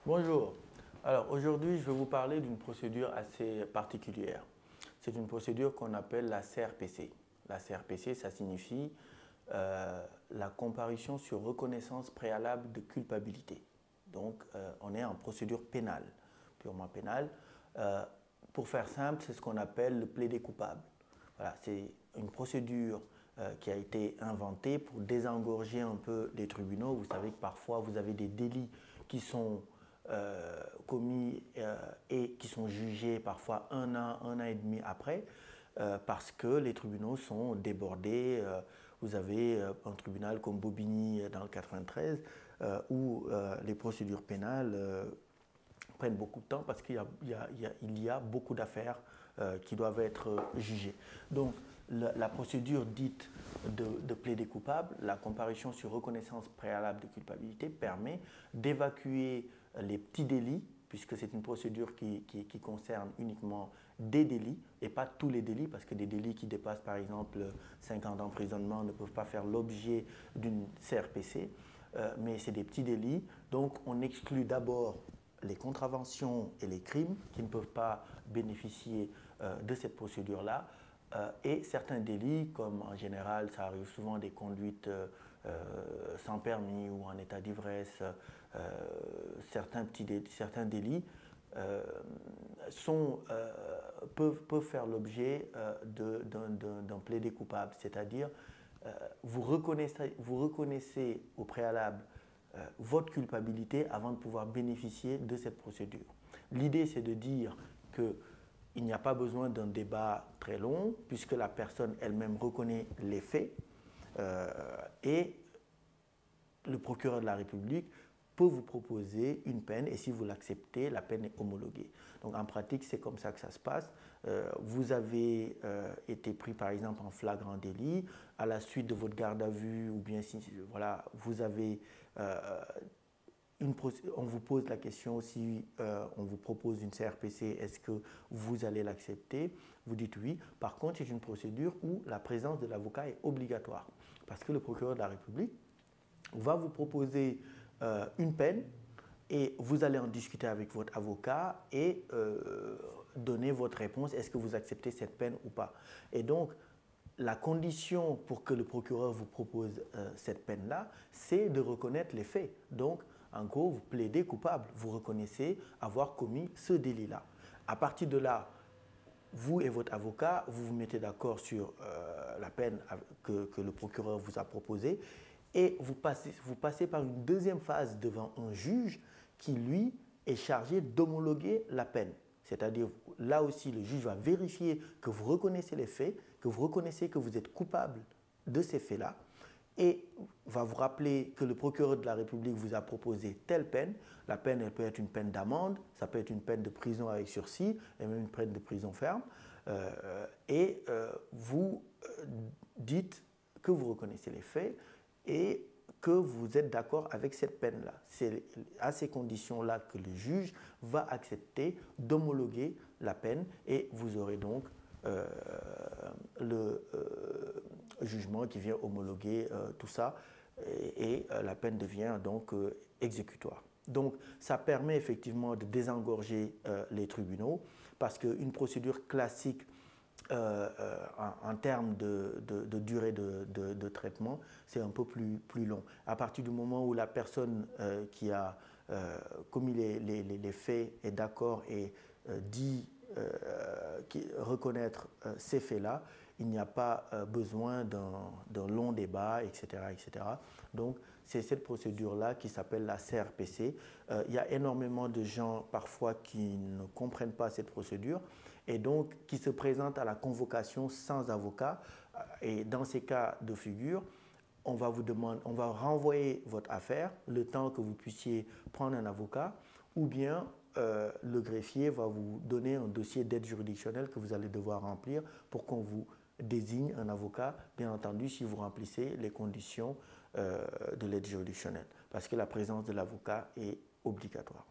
Bonjour. Alors aujourd'hui, je vais vous parler d'une procédure assez particulière. C'est une procédure qu'on appelle la CRPC. La CRPC, ça signifie la comparution sur reconnaissance préalable de culpabilité. Donc, on est en procédure pénale, purement pénale. Pour faire simple, c'est ce qu'on appelle le plaidé coupable. Voilà, c'est une procédure qui a été inventée pour désengorger un peu les tribunaux. Vous savez que parfois, vous avez des délits qui sont commis et qui sont jugés parfois un an et demi après, parce que les tribunaux sont débordés. Vous avez un tribunal comme Bobigny dans le 93, où les procédures pénales prennent beaucoup de temps parce qu'il y a beaucoup d'affaires qui doivent être jugées. Donc, la procédure dite de plaidé coupable, la comparution sur reconnaissance préalable de culpabilité, permet d'évacuer les petits délits, puisque c'est une procédure qui concerne uniquement des délits et pas tous les délits, parce que des délits qui dépassent par exemple 5 ans d'emprisonnement ne peuvent pas faire l'objet d'une CRPC, mais c'est des petits délits. Donc on exclut d'abord les contraventions et les crimes qui ne peuvent pas bénéficier de cette procédure-là, et certains délits, comme en général, ça arrive souvent des conduites sans permis ou en état d'ivresse, certains délits peuvent faire l'objet d'un plaidé coupable, c'est-à-dire vous reconnaissez au préalable votre culpabilité avant de pouvoir bénéficier de cette procédure. L'idée, c'est de dire qu'il n'y a pas besoin d'un débat très long, puisque la personne elle-même reconnaît les faits, et le procureur de la République peut vous proposer une peine, et si vous l'acceptez, la peine est homologuée. Donc en pratique, c'est comme ça que ça se passe. Vous avez été pris par exemple en flagrant délit, à la suite de votre garde à vue, ou bien si voilà, vous avez on vous pose la question si on vous propose une CRPC, est-ce que vous allez l'accepter? Vous dites oui. Par contre, c'est une procédure où la présence de l'avocat est obligatoire, parce que le procureur de la République va vous proposer une peine et vous allez en discuter avec votre avocat et donner votre réponse. Est-ce que vous acceptez cette peine ou pas? Et donc, la condition pour que le procureur vous propose cette peine-là, c'est de reconnaître les faits. Donc, en gros, vous plaidez coupable, vous reconnaissez avoir commis ce délit-là. À partir de là, vous et votre avocat, vous vous mettez d'accord sur la peine que le procureur vous a proposée, et vous passez par une deuxième phase devant un juge qui, lui, est chargé d'homologuer la peine. C'est-à-dire, là aussi, le juge va vérifier que vous reconnaissez les faits, que vous reconnaissez que vous êtes coupable de ces faits-là, et va vous rappeler que le procureur de la République vous a proposé telle peine. La peine, elle peut être une peine d'amende, ça peut être une peine de prison avec sursis, et même une peine de prison ferme. Vous dites que vous reconnaissez les faits et que vous êtes d'accord avec cette peine-là. C'est à ces conditions-là que le juge va accepter d'homologuer la peine, et vous aurez donc le jugement qui vient homologuer tout ça, et la peine devient donc exécutoire. Donc ça permet effectivement de désengorger les tribunaux, parce qu'une procédure classique en termes de durée de traitement, c'est un peu plus long. À partir du moment où la personne qui a commis les faits est d'accord et dit reconnaître ces faits-là, il n'y a pas besoin d'un long débat, etc., etc. Donc, c'est cette procédure-là qui s'appelle la CRPC. Il y a énormément de gens, parfois, qui ne comprennent pas cette procédure et donc qui se présentent à la convocation sans avocat. Et dans ces cas de figure, on va renvoyer votre affaire le temps que vous puissiez prendre un avocat, ou bien le greffier va vous donner un dossier d'aide juridictionnelle que vous allez devoir remplir pour qu'on vous désigne un avocat, bien entendu si vous remplissez les conditions de l'aide juridictionnelle, parce que la présence de l'avocat est obligatoire.